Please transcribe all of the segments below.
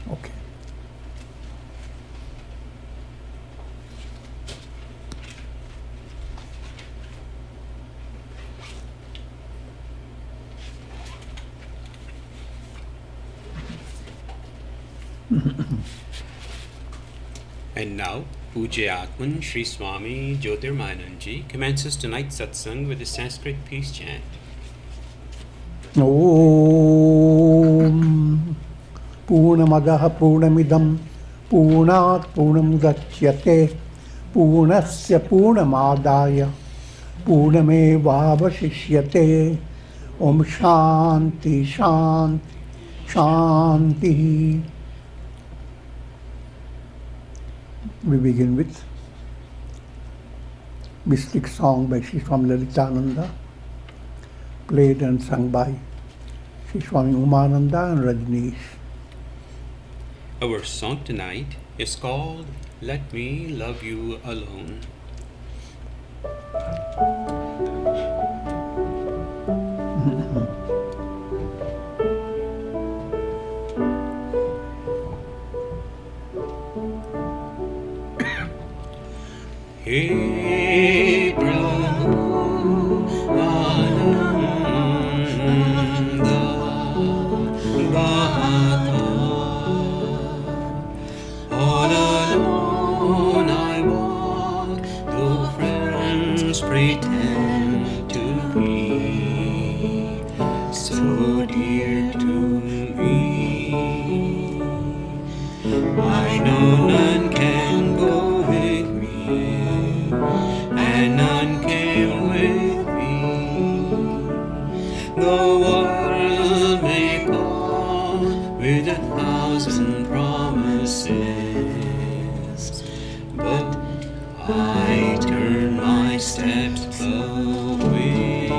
Okay. And now, Pujya Atman Sri Swami Jyotirmayananda commences tonight's satsang with a Sanskrit peace chant. Om Purnamadaha Purnamidam Purnat Purnamudachyate Purnasya Purnamadaya Purnamevavashishyate. Om Shanti Shanti Shanti. We begin with mystic song by Sri Swami Lalitananda, played and sung by Sri Swami Umananda and Rajneesh. Our song tonight is called Let Me Love You Alone. Hey Prabhu Ananda Bhata, all alone I walk, though friends pretend to be so dear to me. I know none can go with me, and none came with me. The world may come with 1,000 promises, but I turn my steps away.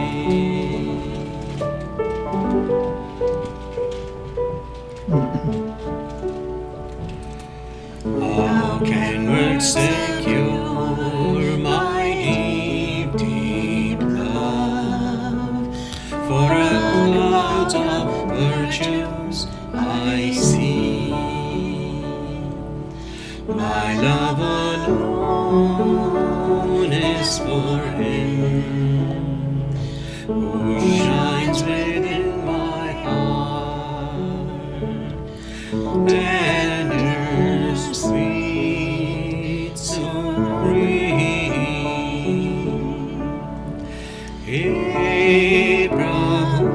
How can words secure my deep, deep love? For a cloud of virtues I see. My love alone is for Him who shines within my heart. Tender, sweet, supreme. Hey Prabhu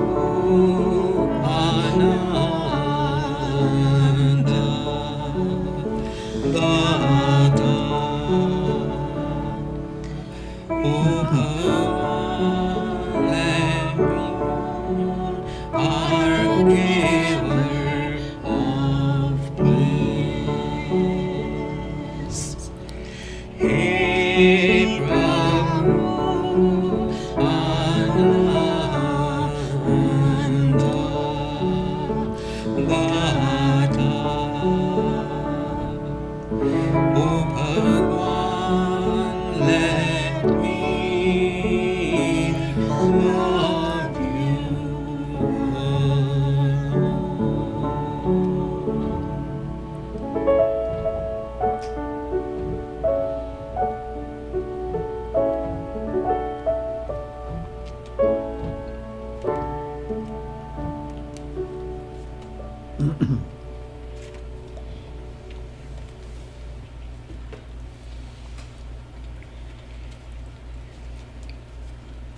Ananda Bhata, O Bhagavan, let me our giver of bliss. Hey Prabhu Ananda Bhata, O Bhagavan, let me love you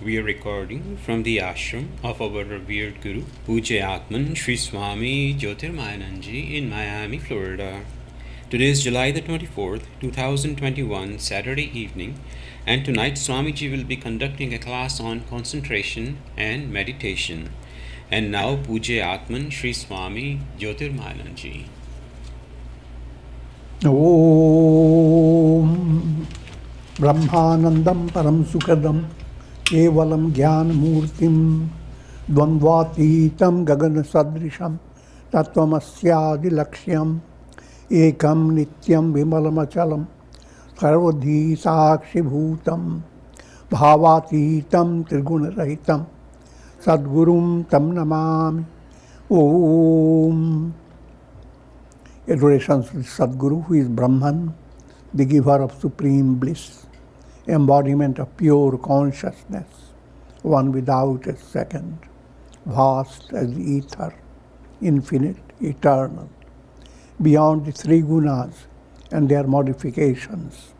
We are recording from the ashram of our revered Guru, Pujya Atman Sri Swami Jyotirmayananda in Miami, Florida. Today is July the 24th, 2021, Saturday evening, and tonight Swamiji will be conducting a class on concentration and meditation. And now Pujya Atman Sri Swami Jyotirmayananda. Om Brahmanandam Param Sukadam Kevalam Jnanamurtim Dvandvatitam Gagana Sadrisham Tattvamasya Laksham Ekam Nityam Vimalamachalam Sarvadhi Sakshi Bhutam Bhavatitam Triguna Sadgurum Tam Namami. Om. Adorations to Sadguru, who is Brahman, the giver of supreme bliss, embodiment of pure consciousness, one without a second, vast as the ether, infinite, eternal, beyond the three gunas and their modifications,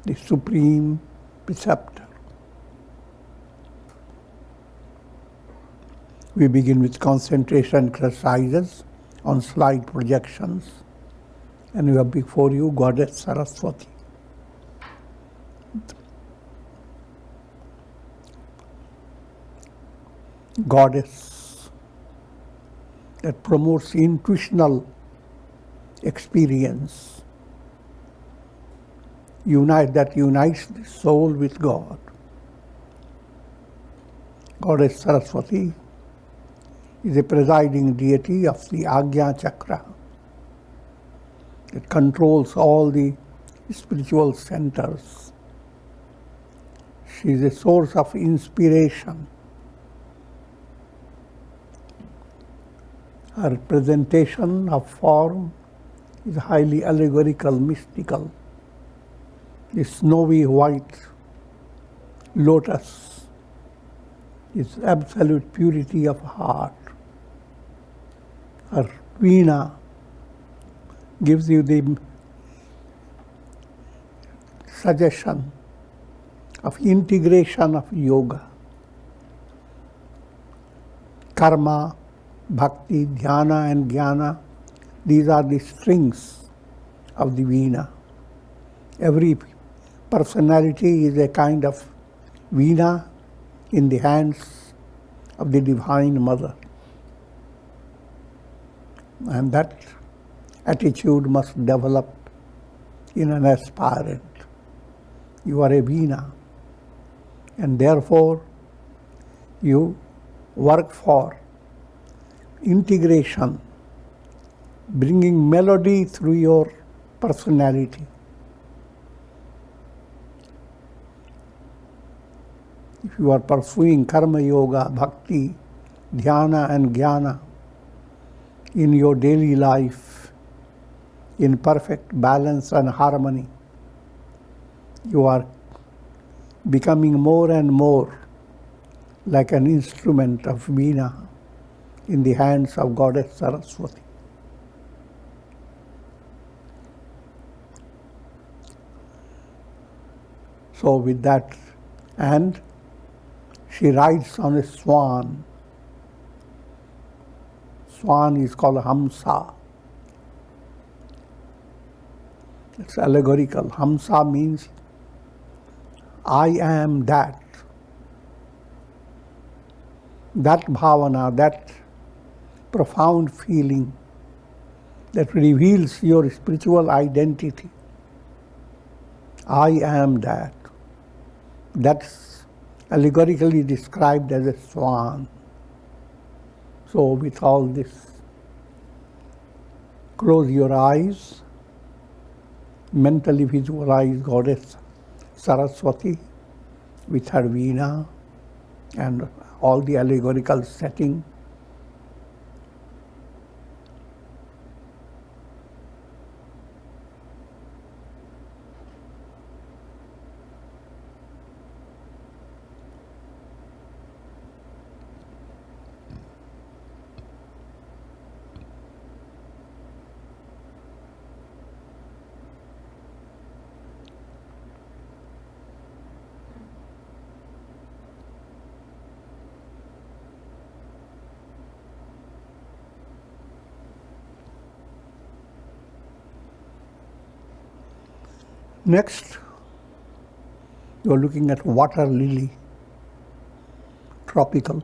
the supreme preceptor. We begin with concentration exercises on slide projections, and you have before you Goddess Saraswati. Goddess that promotes intuitional experience, that unites the soul with God. Goddess Saraswati is a presiding deity of the Agya Chakra. It controls all the spiritual centers. She is a source of inspiration. Her presentation of form is highly allegorical, mystical. The snowy white lotus is absolute purity of heart. Her veena gives you the suggestion of integration of yoga. Karma, bhakti, dhyana and jnana, these are the strings of the veena. Every personality is a kind of veena in the hands of the Divine Mother. And that attitude must develop in an aspirant. You are a veena, and therefore you work for integration, bringing melody through your personality. If you are pursuing karma yoga, bhakti, dhyana and jnana in your daily life, in perfect balance and harmony, you are becoming more and more like an instrument of veena in the hands of Goddess Saraswati. So with that, and she rides on a swan. Swan is called Hamsa. It's allegorical. Hamsa means I am that. That bhavana, that profound feeling that reveals your spiritual identity. I am that. That's allegorically described as a swan. So with all this, close your eyes, mentally visualize Goddess Saraswati with her veena and all the allegorical setting. Next, you are looking at water lily, tropical.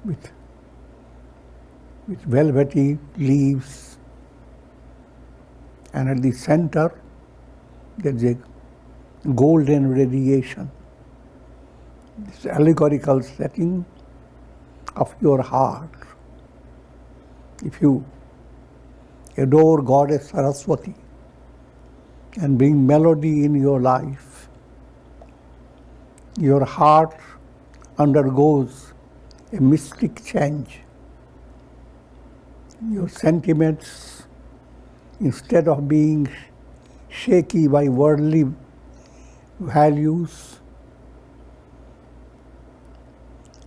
With velvety leaves, and at the center there's a golden radiation. This allegorical setting of your heart. If you adore Goddess Saraswati and bring melody in your life, your heart undergoes a mystic change. Your sentiments, instead of being shaky by worldly values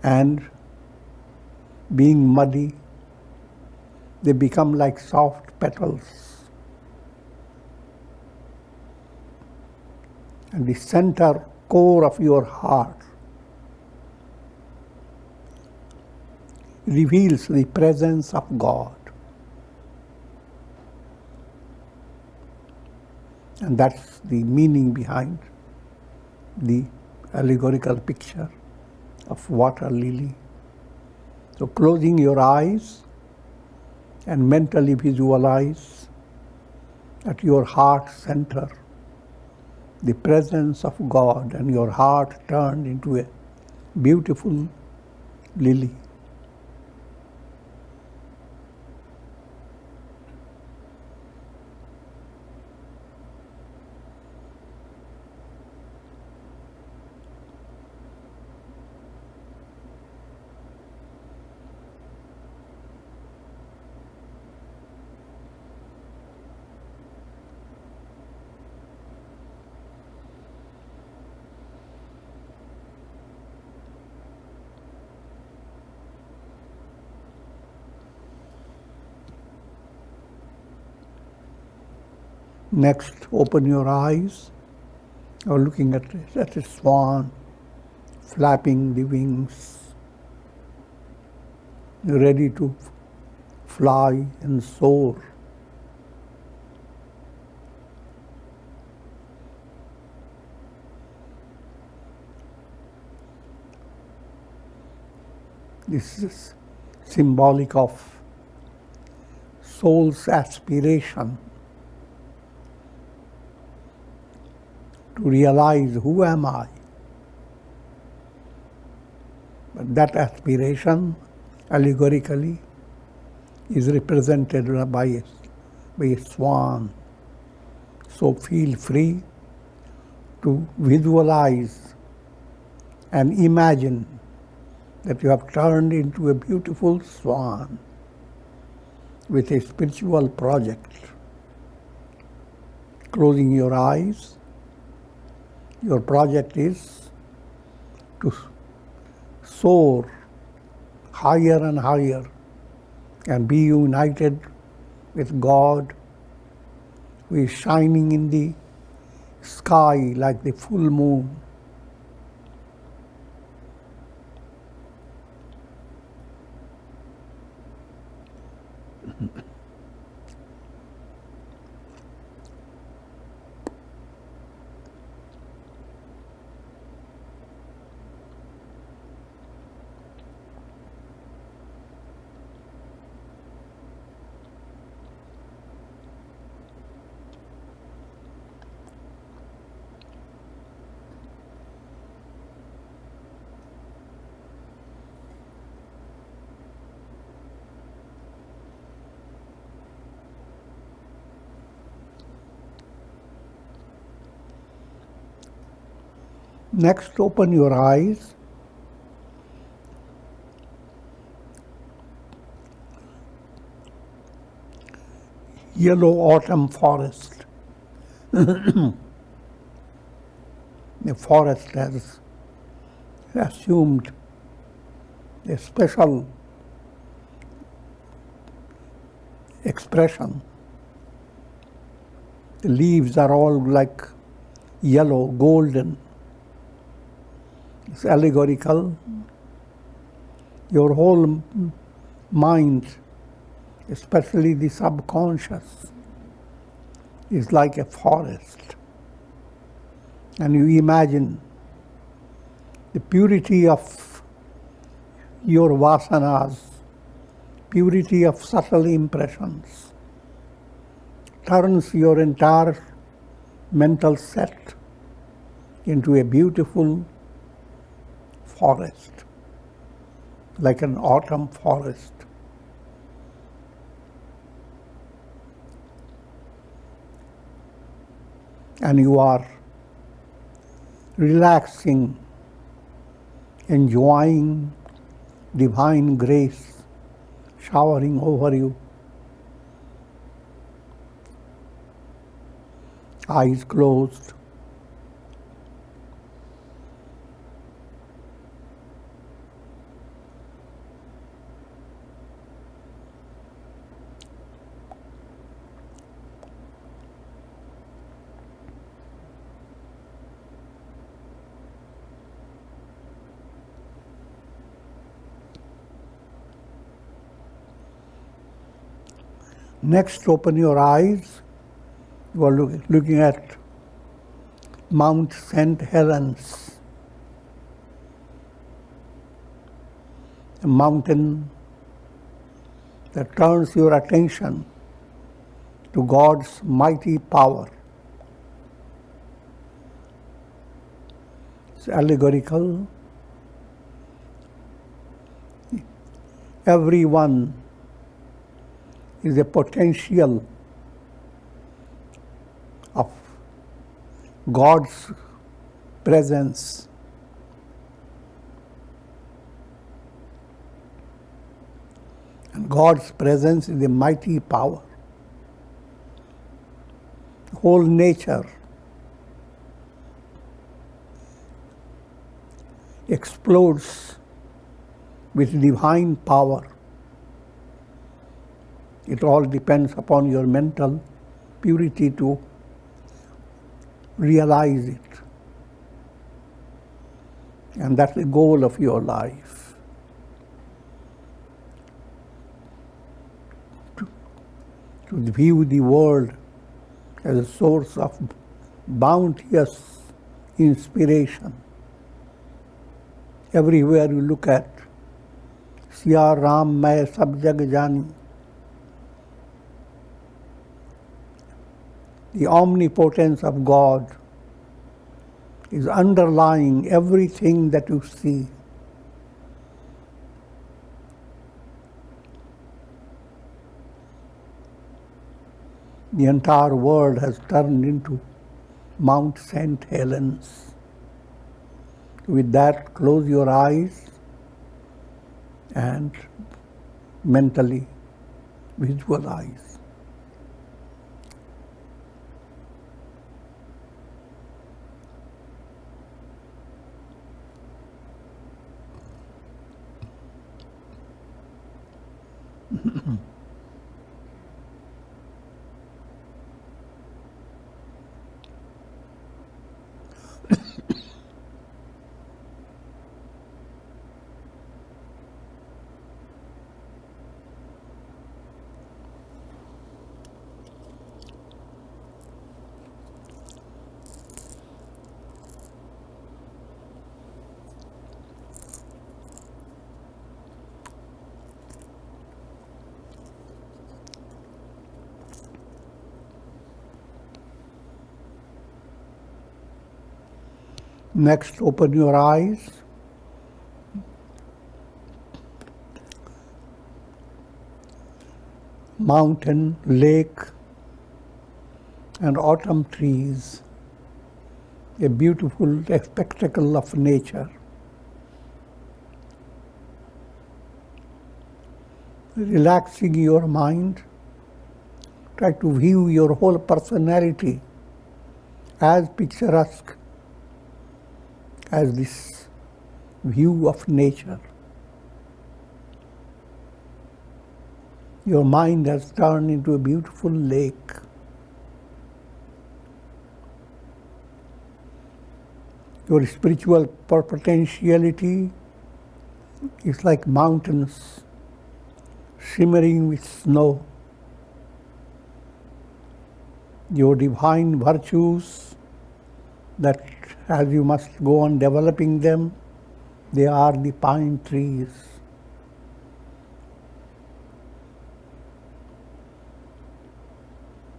and being muddy, they become like soft petals. And the center core of your heart reveals the presence of God. And that's the meaning behind the allegorical picture of water lily. So closing your eyes and mentally visualize at your heart center the presence of God, and your heart turned into a beautiful lily. Next, open your eyes. You're looking at a swan flapping the wings, ready to fly and soar. This is symbolic of soul's aspiration to realize, who am I? But that aspiration, allegorically, is represented by a swan. So feel free to visualize and imagine that you have turned into a beautiful swan with a spiritual project. Closing your eyes, your project is to soar higher and higher and be united with God, who is shining in the sky like the full moon. Next, open your eyes. Yellow autumn forest. The forest has assumed a special expression. The leaves are all like yellow, golden. It's allegorical. Your whole mind, especially the subconscious, is like a forest. And you imagine the purity of your vasanas, purity of subtle impressions, turns your entire mental set into a beautiful forest, like an autumn forest. And you are relaxing, enjoying divine grace showering over you. Eyes closed. Next, open your eyes. You are looking at Mount St. Helens, a mountain that turns your attention to God's mighty power. It's allegorical. Everyone is a potential of God's presence. And God's presence is a mighty power. Whole nature explodes with divine power. It all depends upon your mental purity to realize it. And that's the goal of your life. To view the world as a source of bounteous inspiration. Everywhere you look at, Siya Ram Mai Sab Jag Jani. The omnipotence of God is underlying everything that you see. The entire world has turned into Mount St. Helens. With that, close your eyes and mentally visualize. Next, open your eyes. Mountain, lake, and autumn trees. A beautiful spectacle of nature. Relaxing your mind, try to view your whole personality as picturesque as this view of nature. Your mind has turned into a beautiful lake. Your spiritual potentiality is like mountains shimmering with snow. Your divine virtues, that as you must go on developing them, they are the pine trees.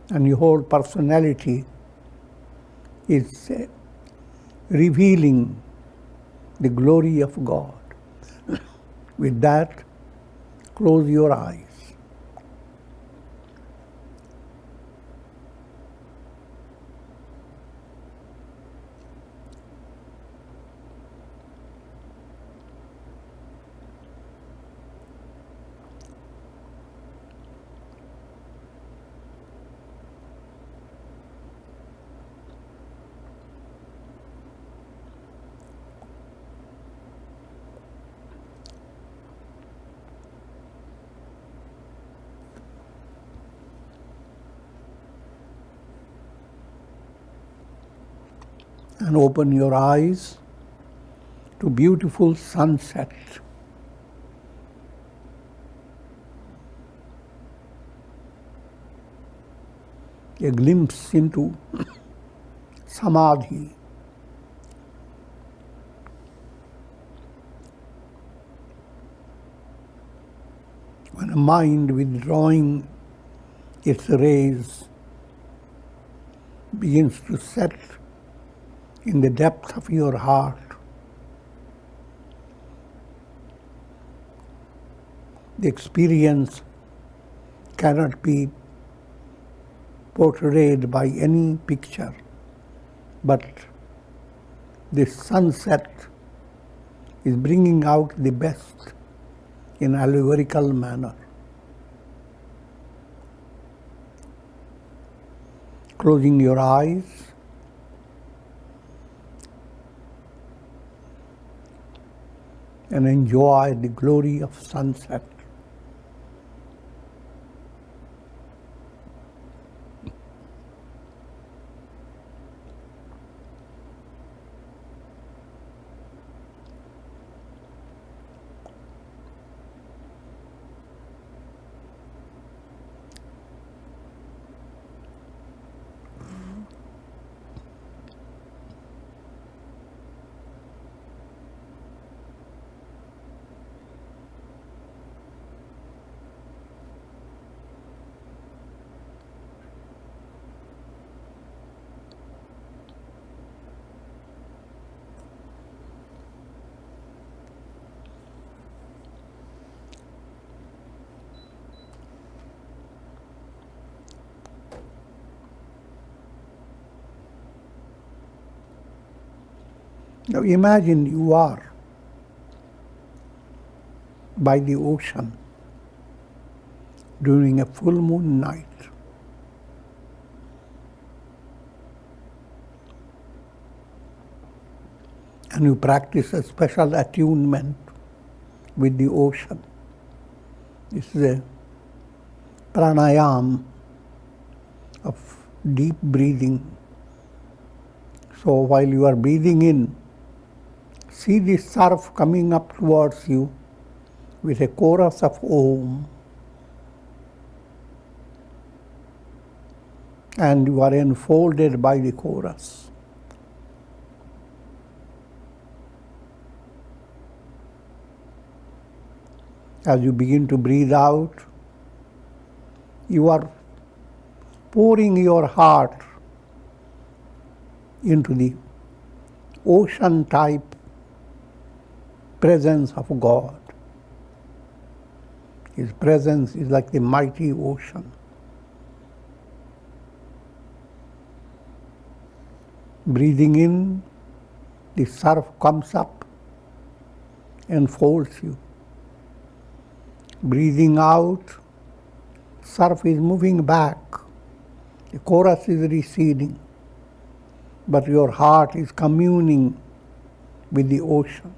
And your whole personality is revealing the glory of God. With that, close your eyes. and open your eyes to beautiful sunset. A glimpse into samadhi. When a mind withdrawing its rays begins to set in the depth of your heart, the experience cannot be portrayed by any picture, but this sunset is bringing out the best in allegorical manner. Closing your eyes, and enjoy the glory of sunset. Now imagine you are by the ocean during a full moon night. And you practice a special attunement with the ocean. This is a pranayam of deep breathing. So while you are breathing in, see the surf coming up towards you with a chorus of Om, and you are enfolded by the chorus. As you begin to breathe out, you are pouring your heart into the ocean-type presence of God. His presence is like the mighty ocean. Breathing in, the surf comes up and folds you. Breathing out, surf is moving back. The chorus is receding, but your heart is communing with the ocean.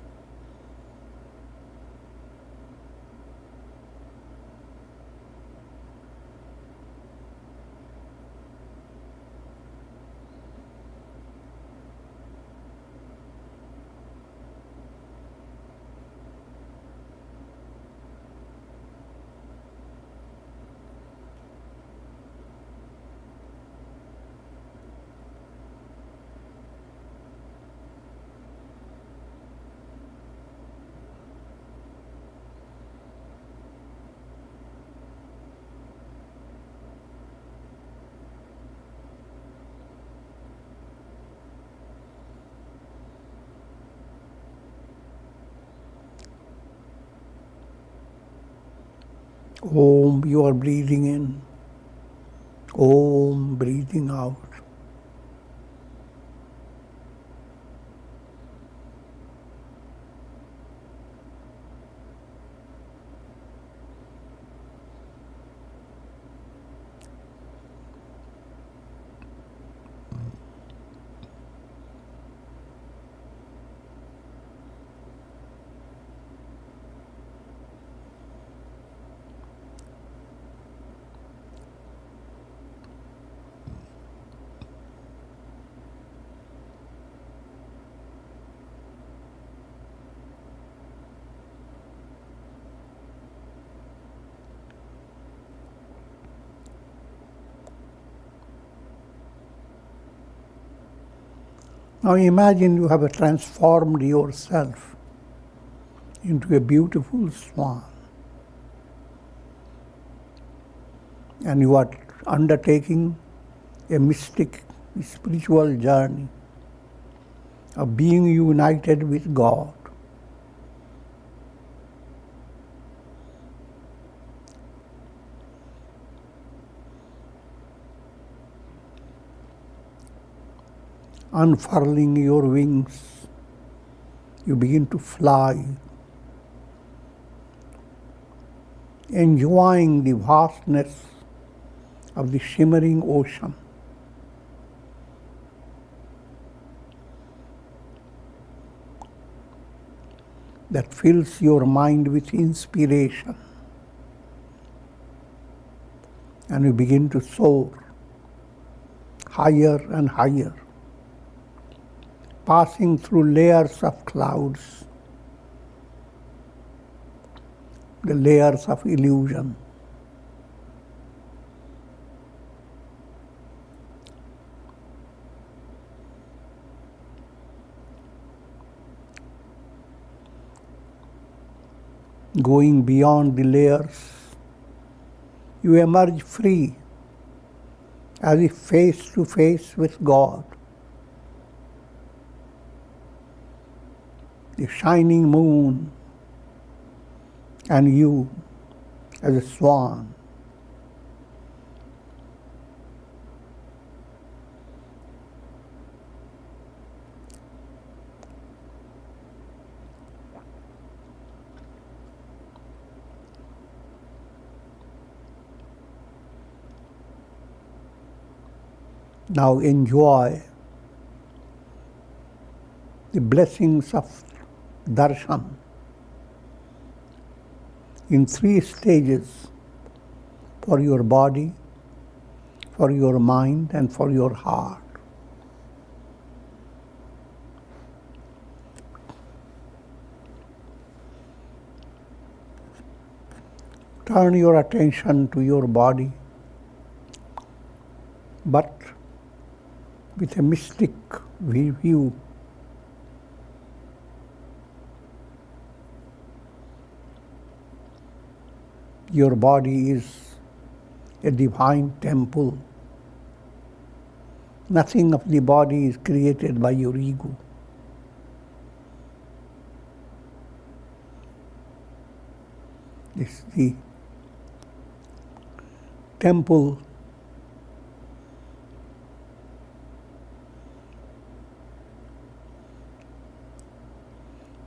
Om, you are breathing in. Om, breathing out. Now imagine you have transformed yourself into a beautiful swan, and you are undertaking a mystic spiritual journey of being united with God. Unfurling your wings, you begin to fly, enjoying the vastness of the shimmering ocean. That fills your mind with inspiration, and you begin to soar higher and higher, passing through layers of clouds, the layers of illusion. Going beyond the layers, you emerge free, as if face to face with God. The shining moon and you as a swan. Now enjoy the blessings of darshan in 3 stages: for your body, for your mind, and for your heart. Turn your attention to your body, but with a mystic view. Your body is a divine temple. Nothing of the body is created by your ego. This is the temple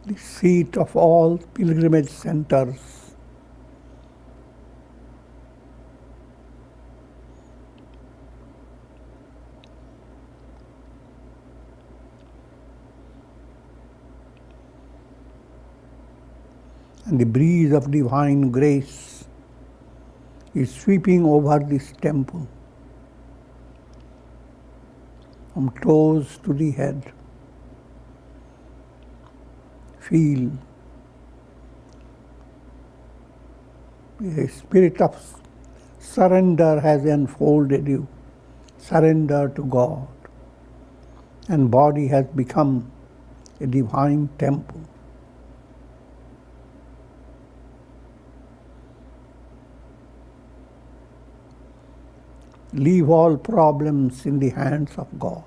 the seat of all pilgrimage centers. And the breeze of divine grace is sweeping over this temple, from toes to the head. Feel the spirit of surrender has enfolded you. Surrender to God, and body has become a divine temple. Leave all problems in the hands of God.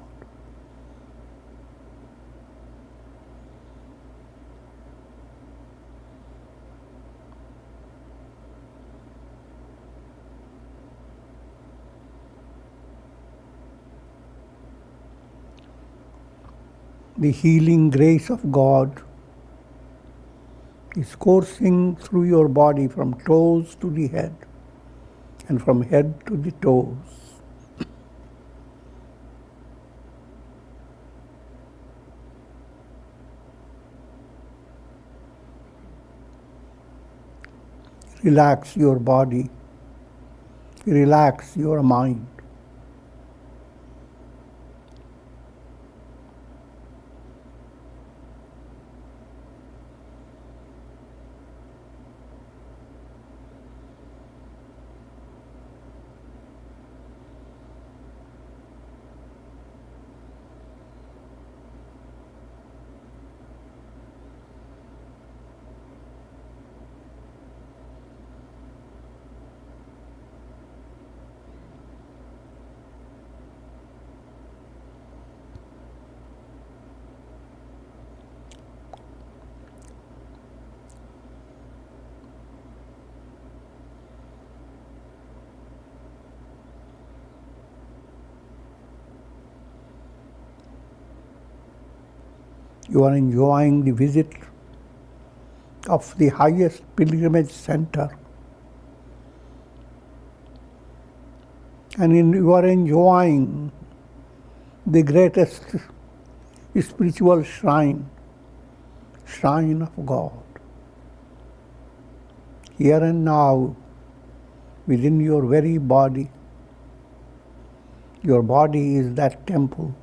The healing grace of God is coursing through your body from toes to the head, and from head to the toes. Relax your body, relax your mind. You are enjoying the visit of the highest pilgrimage center. And you are enjoying the greatest spiritual shrine of God. Here and now, within your very body. Your body is that temple.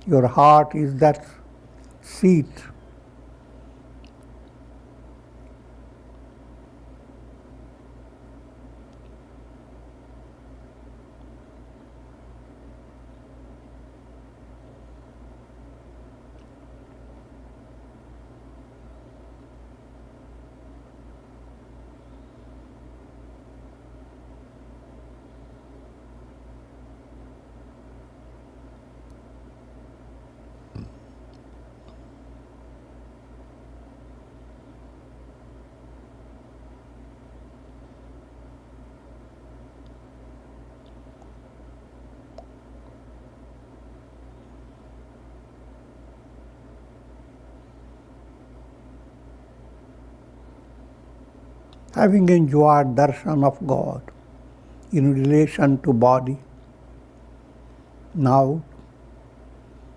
Your heart is that seat. Having enjoyed darshan of God in relation to body, now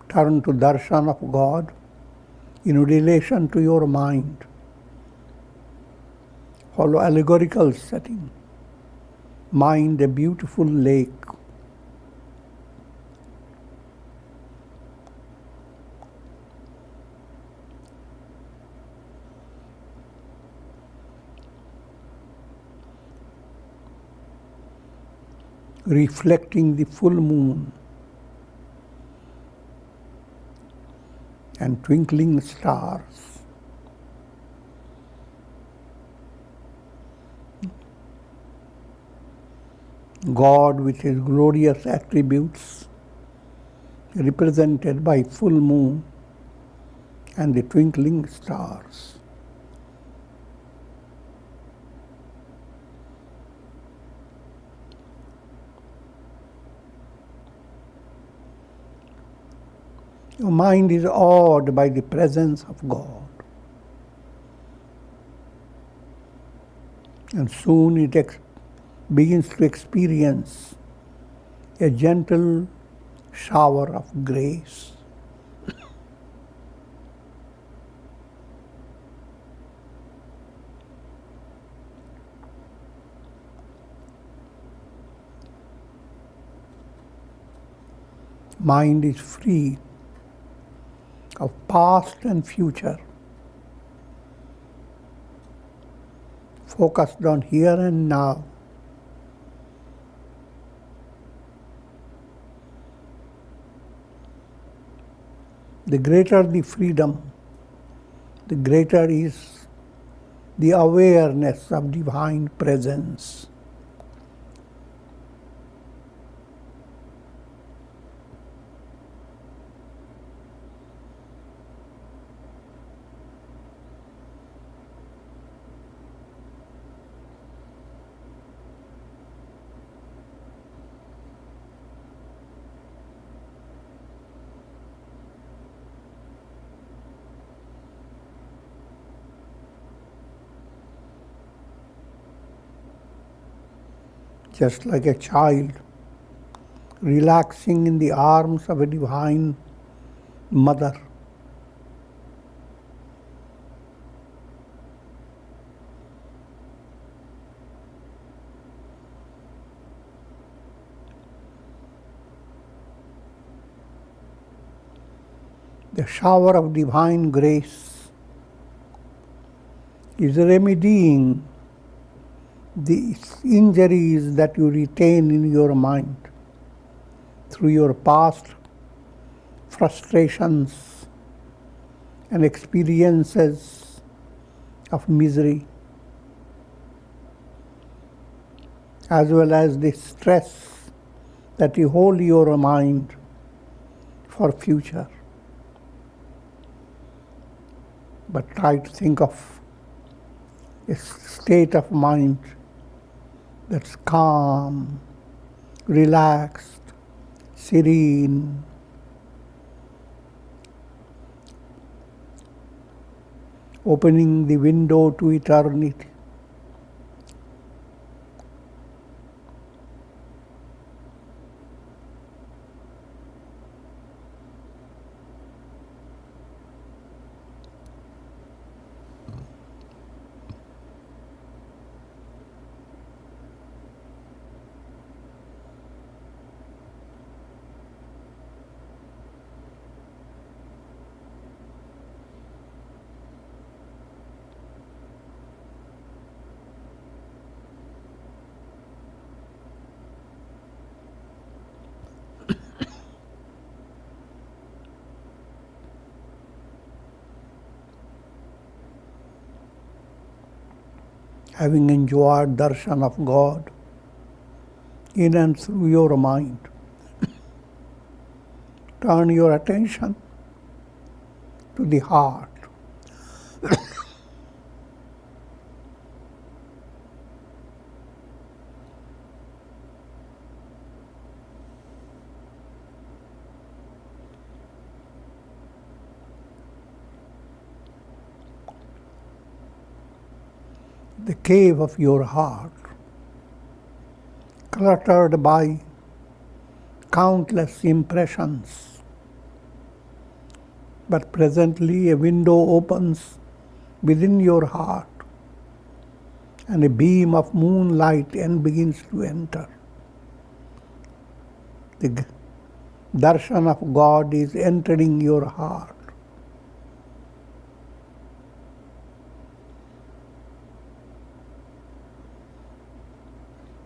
turn to darshan of God in relation to your mind. Follow allegorical setting. Mind a beautiful lake. Reflecting the full moon and twinkling stars. God with His glorious attributes represented by full moon and the twinkling stars. Your mind is awed by the presence of God. And soon it begins to experience a gentle shower of grace. Mind is free of past and future, focused on here and now. The greater the freedom, the greater is the awareness of divine presence. Just like a child relaxing in the arms of a divine mother. The shower of divine grace is remedying the injuries that you retain in your mind through your past frustrations and experiences of misery, as well as the stress that you hold your mind for future. But try to think of a state of mind that's calm, relaxed, serene, opening the window to eternity. Having enjoyed darshan of God in and through your mind, turn your attention to the heart. The cave of your heart, cluttered by countless impressions. But presently a window opens within your heart, and a beam of moonlight begins to enter. The darshan of God is entering your heart.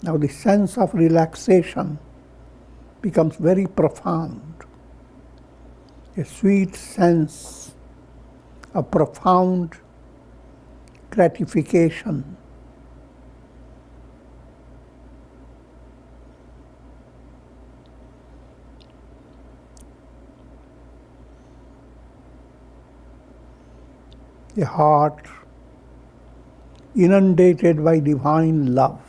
Now the sense of relaxation becomes very profound. A sweet sense of profound gratification. A heart inundated by divine love.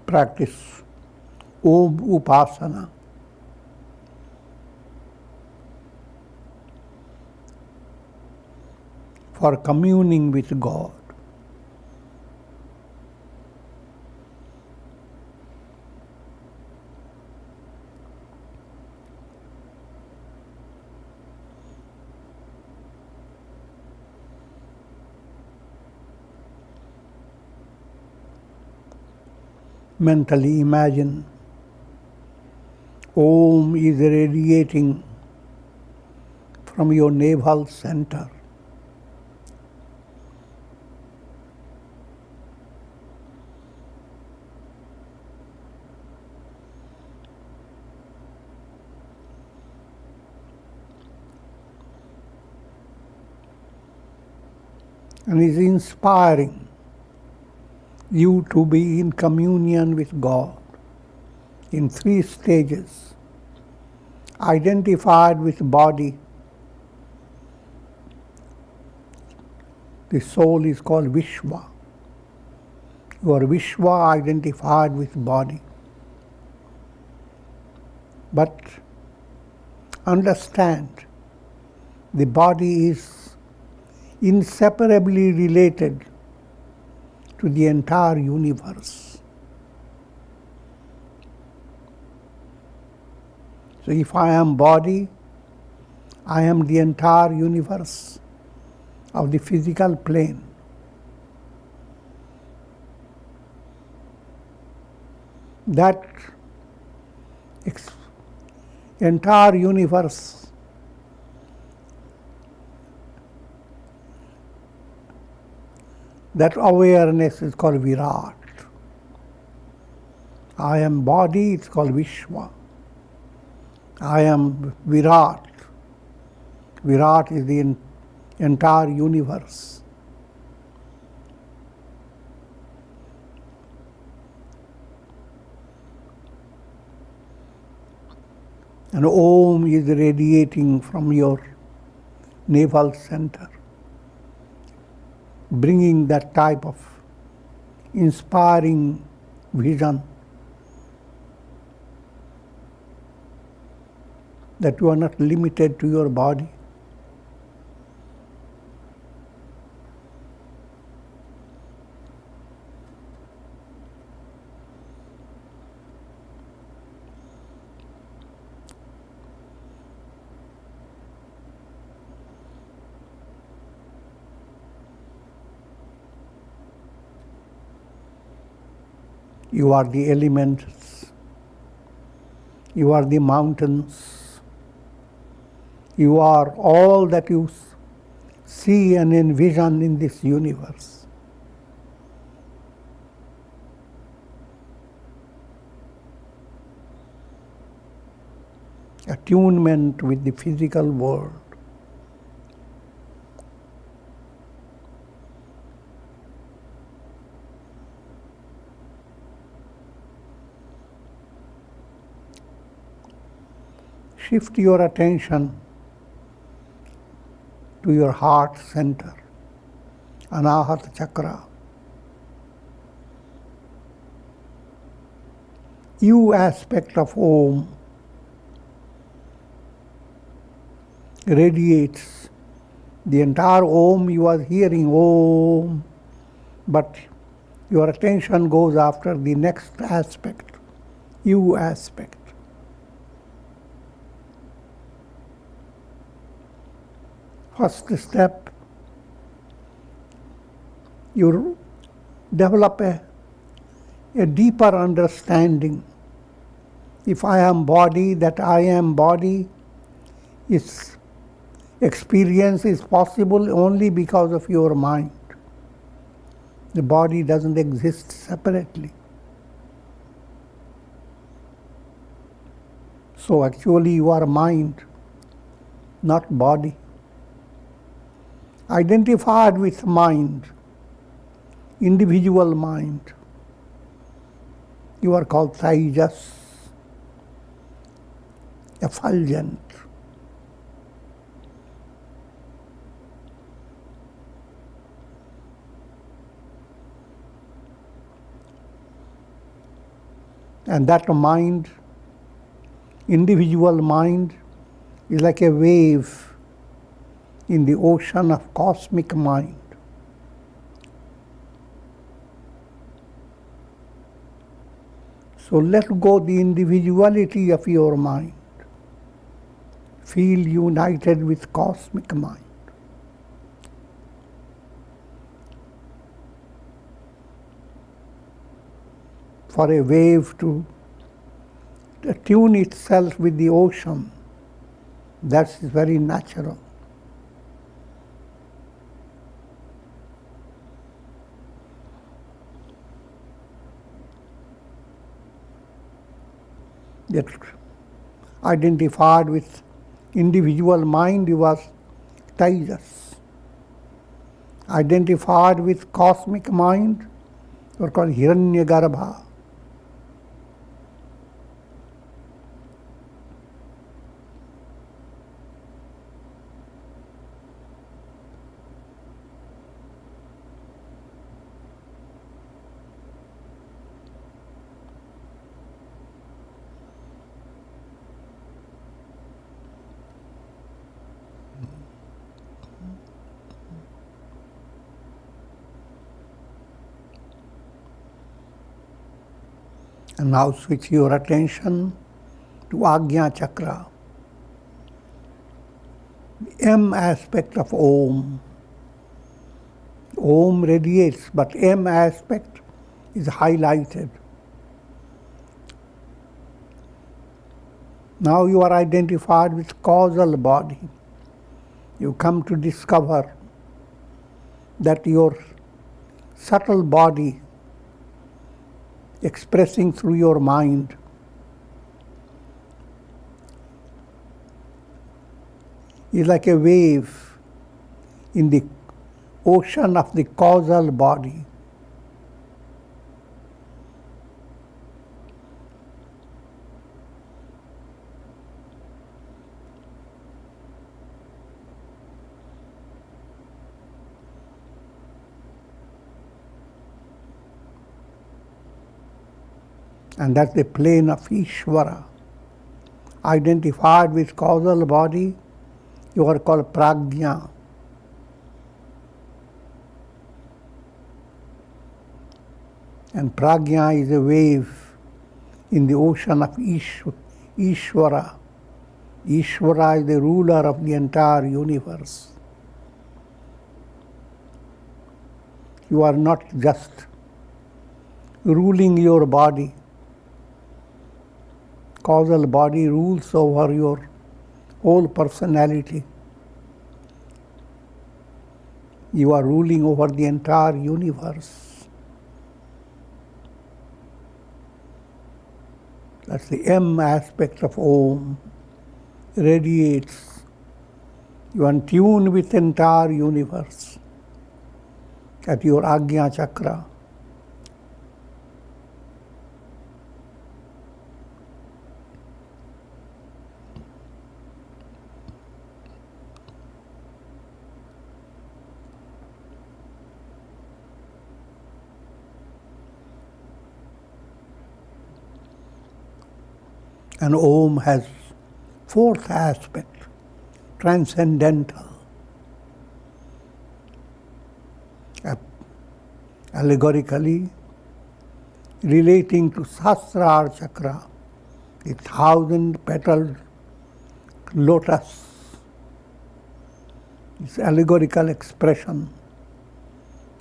Practice Om Upasana. For communing with God. Mentally imagine Om is radiating from your navel center. And is inspiring you to be in communion with God in 3 stages. Identified with body, the soul is called Vishwa. You are Vishwa identified with body. But understand, the body is inseparably related to the entire universe. So if I am body, I am the entire universe of the physical plane. That entire universe that awareness is called Virat. I am body, it's called Vishwa. I am Virat. Virat is the entire universe. And Om is radiating from your navel center, bringing that type of inspiring vision that you are not limited to your body. You are the elements, you are the mountains, you are all that you see and envision in this universe. Attunement with the physical world. Shift your attention to your heart center, Anahata Chakra. You aspect of Om radiates the entire Om. You are hearing Om, but your attention goes after the next aspect, You aspect. First step, you develop a deeper understanding. If I am body, that I am body, its experience is possible only because of your mind. The body doesn't exist separately. So actually you are mind, not body. Identified with mind, individual mind, you are called Tejas, effulgent. And that mind, individual mind, is like a wave in the ocean of cosmic mind. So let go the individuality of your mind. Feel united with cosmic mind. For a wave to attune itself with the ocean, that's very natural. That identified with individual mind, you are Tejas. Identified with cosmic mind, you are called Hiranyagarbha. And now switch your attention to Ajna Chakra, the M aspect of Om. Om radiates, but M aspect is highlighted. Now you are identified with causal body. You come to discover that your subtle body expressing through your mind is like a wave in the ocean of the causal body. And that's the plane of Ishvara. Identified with causal body, you are called Prajna. And Prajna is a wave in the ocean of Ishvara. Ishvara is the ruler of the entire universe. You are not just ruling your body. Causal body rules over your whole personality. You are ruling over the entire universe. That's the M aspect of Om. Radiates. You are in tune with the entire universe at your Ajna Chakra. And Om has fourth aspect, transcendental. Allegorically relating to Sahasrara Chakra, the 1,000-petaled lotus. It's allegorical expression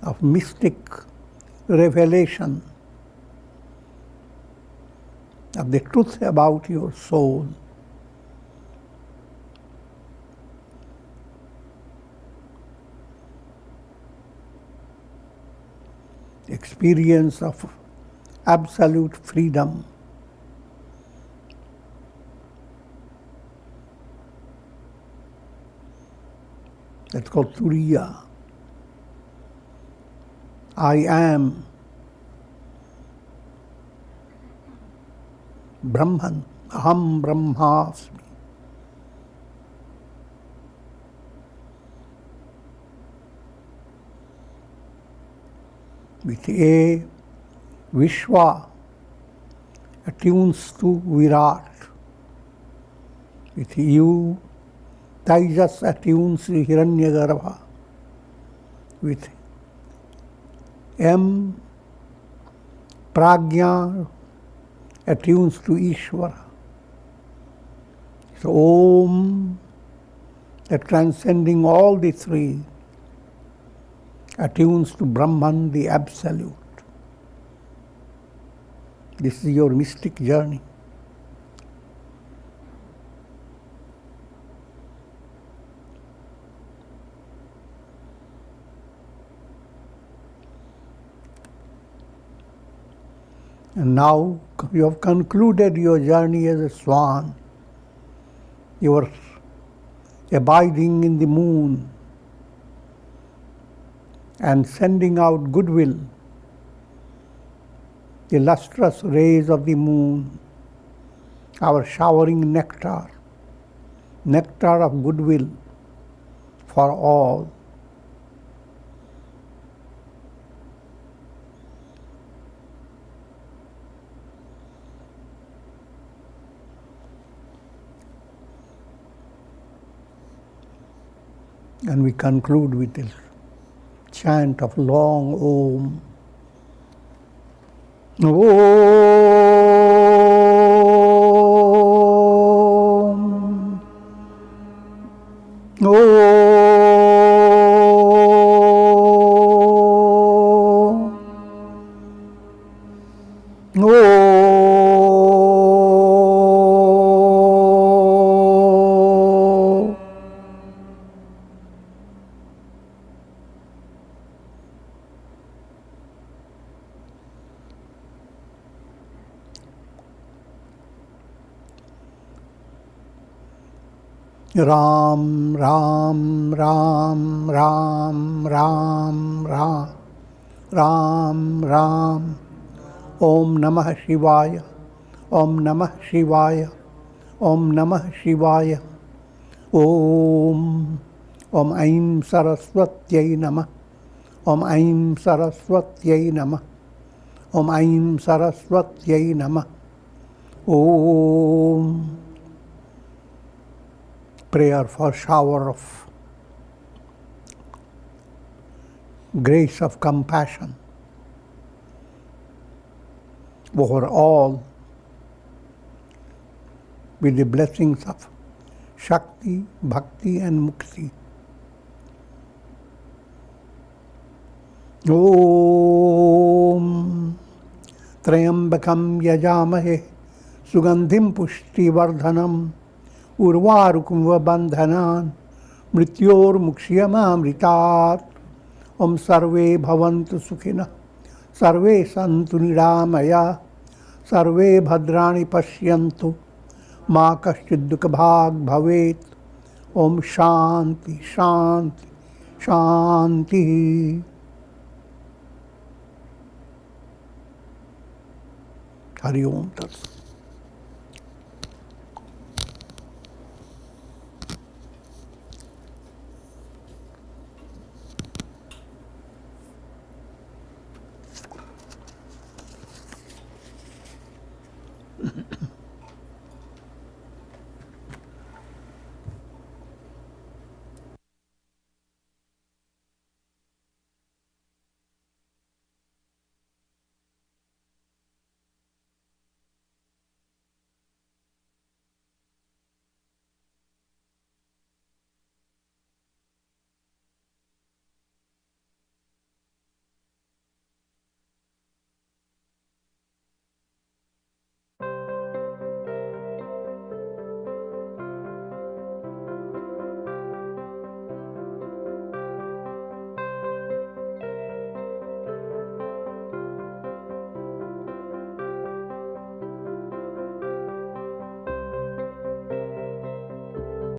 of mystic revelation of the truth about your soul. Experience of absolute freedom. That's called Turiya. I am Brahman, Aham Brahmasmi. With A, Vishwa attunes to Virat. With U, Tejas attunes to Hiranyagarbha. With M, Prajna attunes to Ishvara. So Om, the transcending all the three, attunes to Brahman, the Absolute. This is your mystic journey. And now you have concluded your journey as a swan. You are abiding in the moon and sending out goodwill. The lustrous rays of the moon are showering nectar, nectar of goodwill for all. And we conclude with this chant of long Om. Om. Oh. Oh. Ram, Ram, Ram, Ram, Ram, Ram, Ram, Ram. Om Namah Shivaya, Om Namah Shivaya, Om Namah Shivaya. Om, Om Aim Saraswatyai Namah, Om Aim Saraswatyai Namah, Om Aim Saraswatyai Namah. Om. Prayer for shower of grace of compassion over all with the blessings of Shakti, Bhakti and Mukti. Om Trayambakam Yajamahe Sugandhim Pushti Vardhanam Urvarukum Bandhanan Mrityor Mukshiyamamritat. Om Sarve Bhavantu Sukhina Sarve Santu Niramaya Sarve Bhadrani Pashyantu Ma Kaschid Dukha Bhag Bhavet. Om Shanti Shanti Shanti. Hari Om Tat.